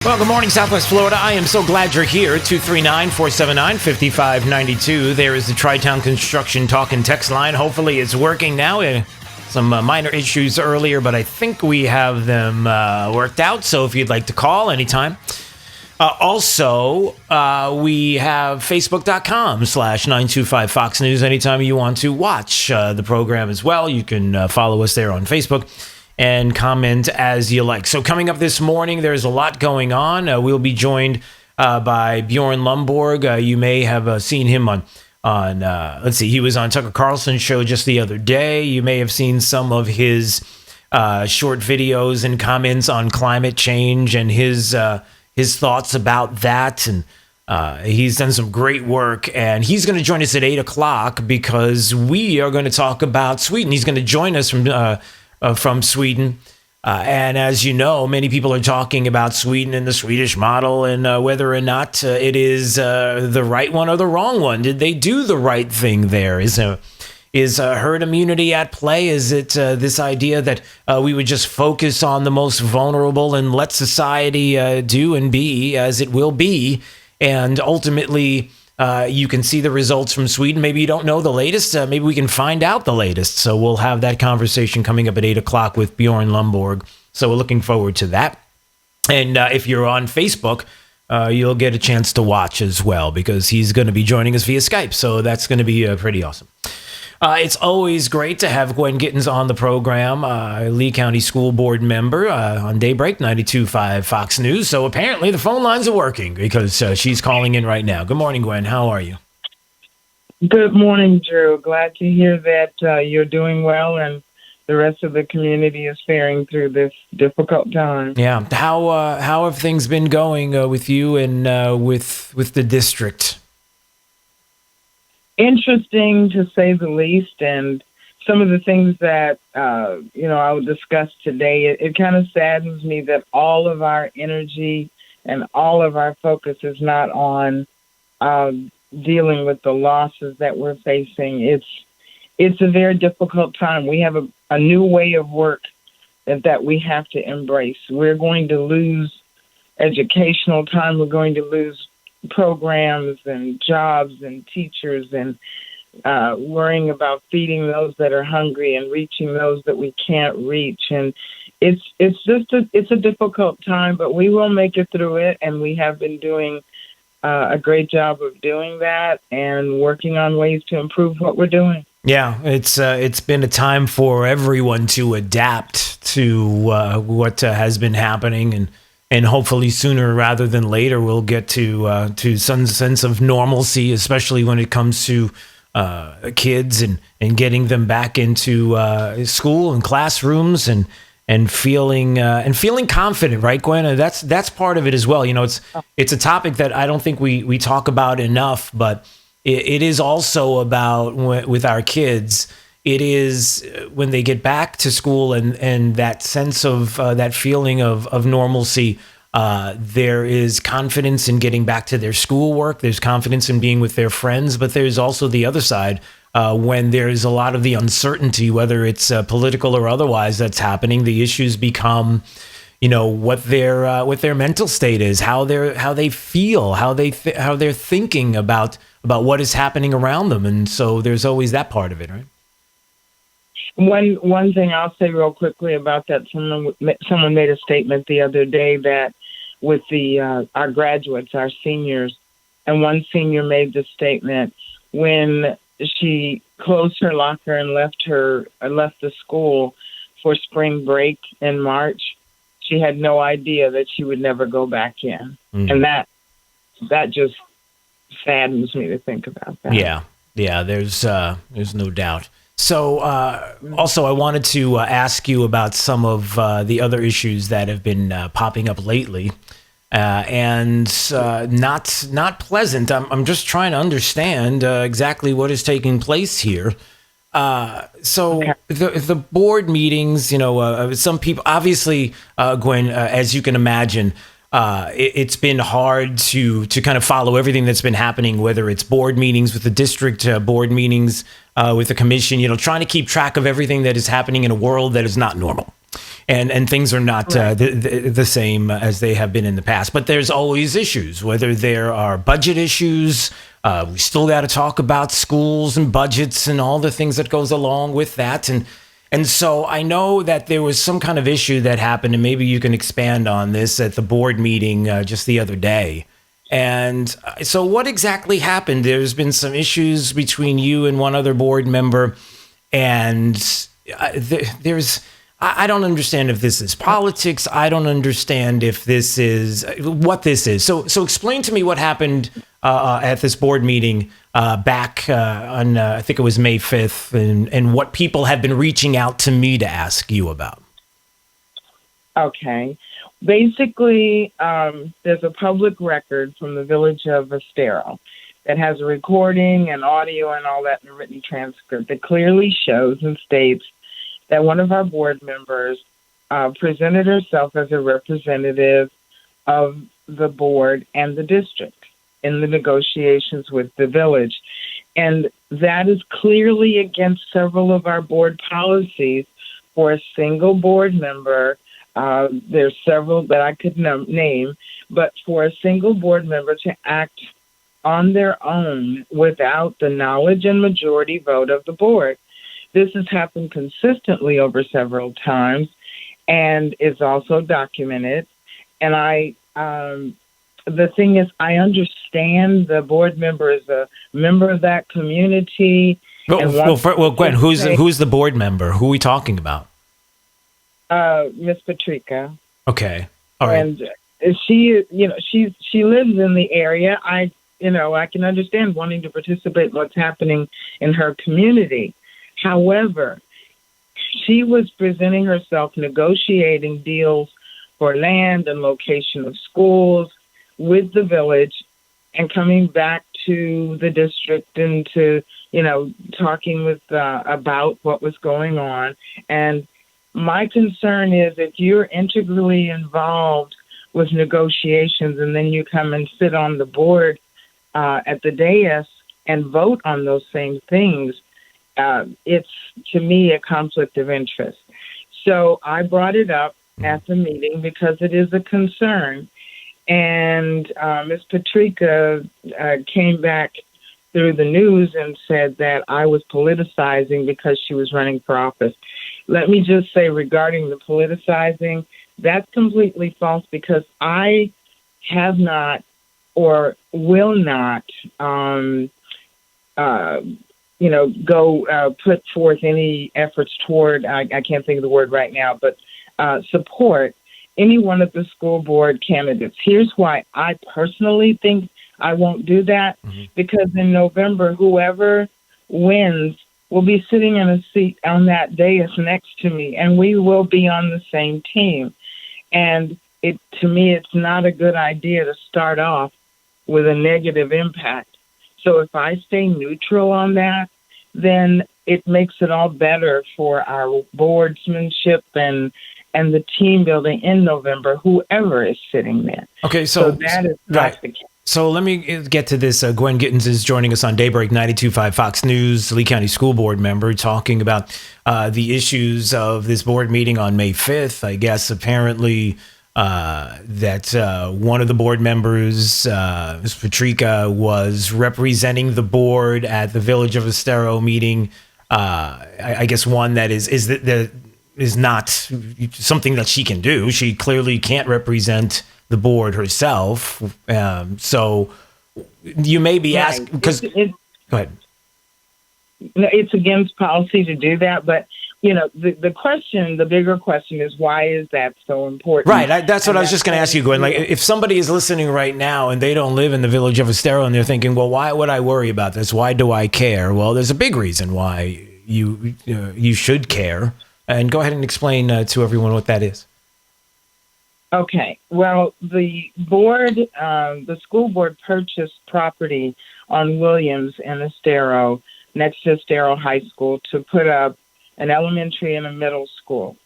Well, good morning, Southwest Florida. I am so glad you're here. 239-479-5592. There is the Tri-Town Construction Talk and Text line. Hopefully it's working now. Some minor issues earlier, but I think we have them worked out. So if you'd like to call anytime. Also, we have Facebook.com/925 Fox News. Anytime you want to watch the program as well, you can follow us there on Facebook and comment as you like. So coming up this morning, there's a lot going on. We'll be joined by Bjorn Lomborg. You may have seen him on let's see, he was on Tucker Carlson's show just the other day. You may have seen some of his short videos and comments on climate change and his thoughts about that. And he's done some great work, and he's going to join us at 8 o'clock because we are going to talk about Sweden. He's going to join us from Sweden. And as you know, many people are talking about Sweden and the Swedish model and whether or not it is the right one or the wrong one. Did they do the right thing there? Is herd immunity at play? Is it this idea that we would just focus on the most vulnerable and let society do and be as it will be? And ultimately, you can see the results from Sweden. Maybe you don't know the latest. Maybe we can find out the latest. So we'll have that conversation coming up at 8 o'clock with Bjorn Lomborg. So we're looking forward to that. And if you're on Facebook, you'll get a chance to watch as well because he's going to be joining us via Skype. So that's going to be pretty awesome. It's always great to have Gwen Gittens on the program, Lee County School Board member on Daybreak 92.5 Fox News. So apparently the phone lines are working because she's calling in right now. Good morning, Gwen. How are you? Good morning, Drew. Glad to hear that you're doing well and the rest of the community is faring through this difficult time. Yeah. How have things been going with you and with the district? Interesting, to say the least, and some of the things that, I will discuss today, it kind of saddens me that all of our energy and all of our focus is not on dealing with the losses that we're facing. It's a very difficult time. We have a new way of work that we have to embrace. We're going to lose educational time. We're going to lose programs and jobs and teachers and worrying about feeding those that are hungry and reaching those that we can't reach. And it's a difficult time, but we will make it through it. And we have been doing a great job of doing that and working on ways to improve what we're doing. Yeah, it's been a time for everyone to adapt to what has been happening, and hopefully sooner rather than later we'll get to some sense of normalcy, especially when it comes to kids and getting them back into school and classrooms and feeling confident, right, Gwen? That's part of it as well. You know, it's a topic that I don't think we talk about enough, but it is also about with our kids. It is when they get back to school and that sense of that feeling of normalcy. There is confidence in getting back to their schoolwork. There's confidence in being with their friends, but there's also the other side when there's a lot of the uncertainty, whether it's political or otherwise, that's happening. The issues become, what their mental state is, how they feel, how they're thinking about what is happening around them, and so there's always that part of it, right? One thing I'll say real quickly about that, someone made a statement the other day that with our graduates, our seniors, and one senior made the statement when she closed her locker and left the school for spring break in March, she had no idea that she would never go back in, and that just saddens me to think about that. Yeah, there's no doubt. So also I wanted to ask you about some of the other issues that have been popping up lately and not pleasant. I'm just trying to understand exactly what is taking place here. So the board meetings, some people, obviously, Gwen, as you can imagine, it's been hard to kind of follow everything that's been happening, whether it's board meetings with the district, board meetings with the commission, trying to keep track of everything that is happening in a world that is not normal. and things are not the same as they have been in the past. But there's always issues, whether there are budget issues. We still got to talk about schools and budgets and all the things that goes along with that. And so I know that there was some kind of issue that happened, and maybe you can expand on this at the board meeting just the other day. And so what exactly happened? There's been some issues between you and one other board member, and I don't understand if this is politics. I don't understand if this is what this is. So explain to me what happened at this board meeting back on, I think it was May 5th, and what people have been reaching out to me to ask you about. Okay. Basically, there's a public record from the village of Estero that has a recording and audio and all that in a written transcript that clearly shows and states that one of our board members presented herself as a representative of the board and the district in the negotiations with the village. And that is clearly against several of our board policies for a single board member. There's several that I could name, but for a single board member to act on their own without the knowledge and majority vote of the board. This has happened consistently over several times and is also documented. And the thing is, I understand the board member is a member of that community. Well, Gwen, who's the board member? Who are we talking about? Miss Patrica. Okay. All right. And she lives in the area. I can understand wanting to participate in what's happening in her community. However, she was presenting herself negotiating deals for land and location of schools with the village and coming back to the district and to, talking with about what was going on. And my concern is if you're integrally involved with negotiations and then you come and sit on the board at the dais and vote on those same things, it's, to me, a conflict of interest. So I brought it up at the meeting because it is a concern. And Ms. Patrica came back through the news and said that I was politicizing because she was running for office. Let me just say regarding the politicizing, that's completely false because I have not or will not go put forth any efforts toward, I can't think of the word right now, but support any one of the school board candidates. Here's why I personally think I won't do that, because in November, whoever wins will be sitting in a seat on that dais next to me, and we will be on the same team. And to me, it's not a good idea to start off with a negative impact. So if I stay neutral on that, then it makes it all better for our boardsmanship and the team building in November, whoever is sitting there. Okay, so that is not the case. So let me get to this. Gwen Gittens is joining us on Daybreak 92.5 Fox News, Lee County School Board member, talking about the issues of this board meeting on May 5th. I guess apparently that one of the board members, Ms. Patrica, was representing the board at the Village of Estero meeting. I guess one that is not something that she can do. She clearly can't represent the board herself. So you may be asking, because go ahead. It's against policy to do that, but the bigger question is, why is that so important? Right. That's what I was just going to ask you, Gwen. Like, if somebody is listening right now and they don't live in the Village of Estero and they're thinking, well, why would I worry about this? Why do I care? Well, there's a big reason why you should care. And go ahead and explain to everyone what that is. Okay. Well, the school board purchased property on Williams and Estero, next to Estero High School, to put up an elementary and a middle school.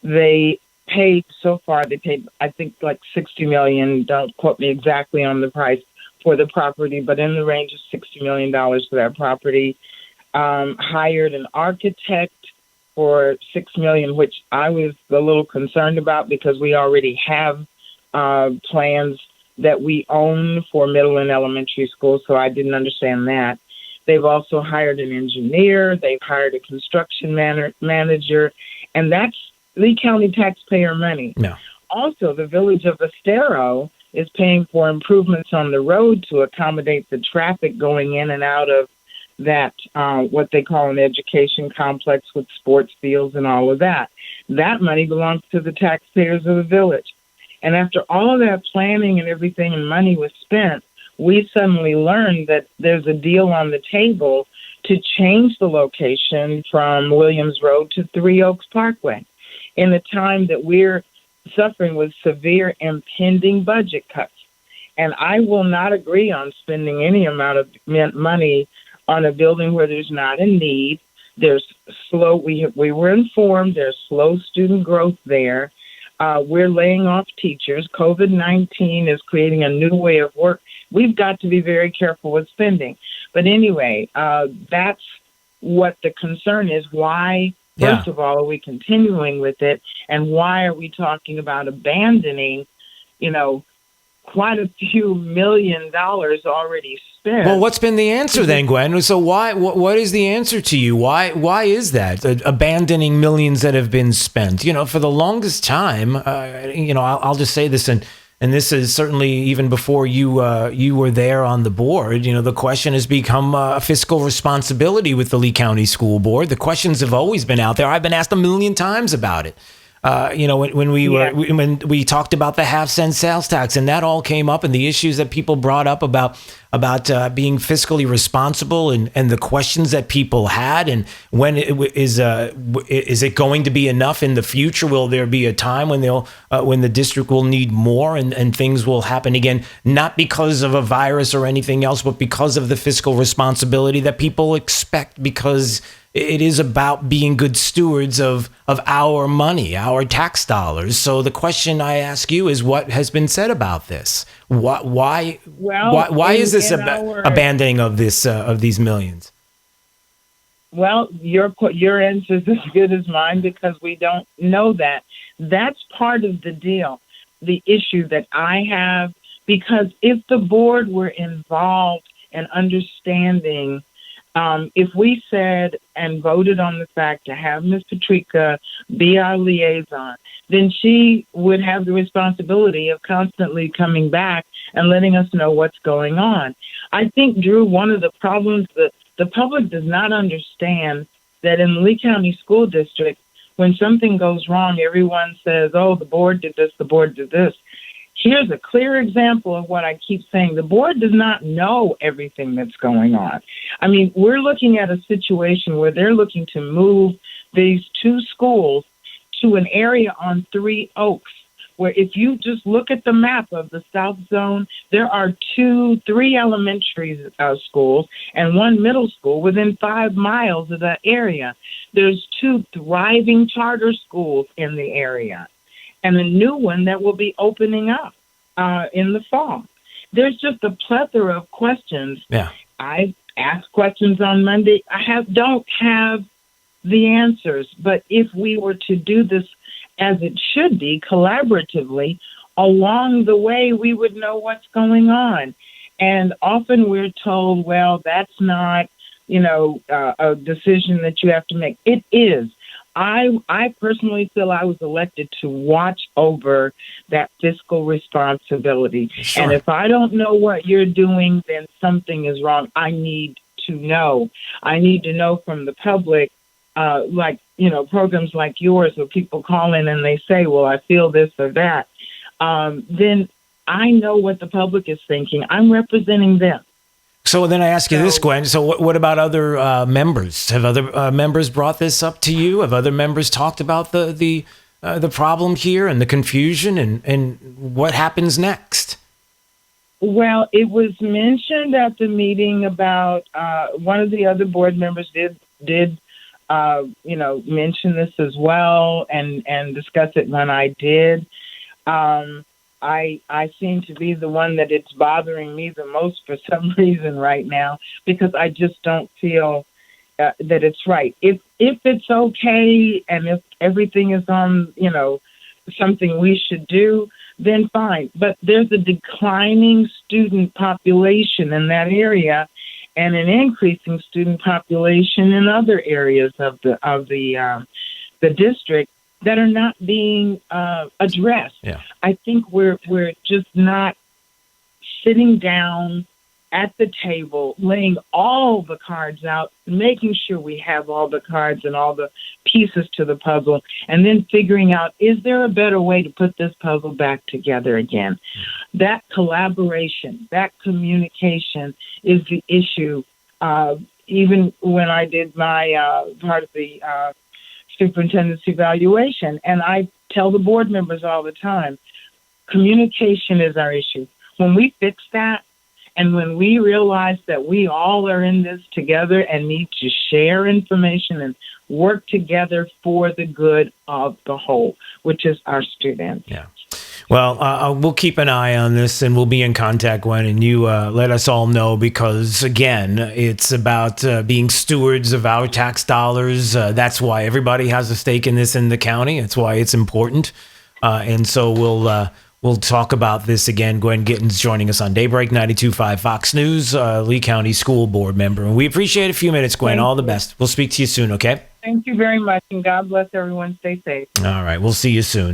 They paid, I think, like $60 million. Don't quote me exactly on the price for the property, but in the range of $60 million for that property. Hired an architect for $6 million, which I was a little concerned about because we already have plans that we own for middle and elementary schools, so I didn't understand that. They've also hired an engineer. They've hired a construction manager, and that's Lee County taxpayer money. No. Also, the village of Estero is paying for improvements on the road to accommodate the traffic going in and out of that, what they call an education complex with sports fields and all of that. That money belongs to the taxpayers of the village. And after all of that planning and everything and money was spent, we suddenly learned that there's a deal on the table to change the location from Williams Road to Three Oaks Parkway in a time that we're suffering with severe impending budget cuts. And I will not agree on spending any amount of money on a building where there's not a need. There's slow, we were informed, there's slow student growth there. We're laying off teachers. COVID-19 is creating a new way of work. We've got to be very careful with spending. But anyway, that's what the concern is. Why, first of all, are we continuing with it? And why are we talking about abandoning, quite a few $1 million already spent? Well, what's been the answer then, Gwen? So what is the answer to you? Why is that abandoning millions that have been spent? For the longest time, I'll just say this, and this is certainly even before you were there on the board. The question has become a fiscal responsibility with the Lee County School Board. The questions have always been out there. I've been asked 1 million times about it. When we talked about the half-cent sales tax, and that all came up, and the issues that people brought up about being fiscally responsible, and the questions that people had, and when is it going to be enough in the future? Will there be a time when when the district will need more, and things will happen again, not because of a virus or anything else, but because of the fiscal responsibility that people expect, because it is about being good stewards of our money, our tax dollars. So the question I ask you is, what has been said about this? Why is this abandoning of these millions? Well, your answer is as good as mine, because we don't know that. That's part of the deal, the issue that I have, because if the board were involved in understanding, if we said and voted on the fact to have Ms. Patrica be our liaison, then she would have the responsibility of constantly coming back and letting us know what's going on. I think, Drew, one of the problems that the public does not understand that in the Lee County School District, when something goes wrong, everyone says, oh, the board did this, the board did this. Here's a clear example of what I keep saying. The board does not know everything that's going on. I mean, we're looking at a situation where they're looking to move these two schools to an area on Three Oaks, where if you just look at the map of the South Zone, there are three elementary schools and one middle school within 5 miles of that area. There's 2 thriving charter schools in the area, and a new one that will be opening up in the fall. There's just a plethora of questions. Yeah. I asked questions on Monday. Don't have the answers, but if we were to do this as it should be, collaboratively, along the way, we would know what's going on. And often we're told, well, that's not, a decision that you have to make. It is. I personally feel I was elected to watch over that fiscal responsibility. Sure. And if I don't know what you're doing, then something is wrong. I need to know. I need to know from the public, programs like yours where people call in and they say, well, I feel this or that. Then I know what the public is thinking. I'm representing them. So then I ask you this, Gwen. So what about other members? Have other members brought this up to you? Have other members talked about the problem here and the confusion and what happens next? Well, it was mentioned at the meeting about one of the other board members did mention this as well and discuss it when I did. I seem to be the one that it's bothering me the most for some reason right now, because I just don't feel that it's right. If it's okay and if everything is on, something we should do, then fine. But there's a declining student population in that area, and an increasing student population in other areas of the district that are not being addressed. Yeah. I think we're just not sitting down at the table, laying all the cards out, making sure we have all the cards and all the pieces to the puzzle, and then figuring out, is there a better way to put this puzzle back together again? That collaboration, that communication is the issue. Even when I did my part of the superintendent's evaluation, and I tell the board members all the time, communication is our issue. When we fix that, and when we realize that we all are in this together and need to share information and work together for the good of the whole, which is our students. Yeah. Well, we'll keep an eye on this, and we'll be in contact, Gwen, and you let us all know, because, again, it's about being stewards of our tax dollars. That's why everybody has a stake in this in the county. That's why it's important. And so we'll talk about this again. Gwen Gittens joining us on Daybreak 92.5 Fox News, Lee County School Board member. And we appreciate a few minutes, Gwen. All the best. We'll speak to you soon, okay? Thank you very much, and God bless everyone. Stay safe. All right. We'll see you soon.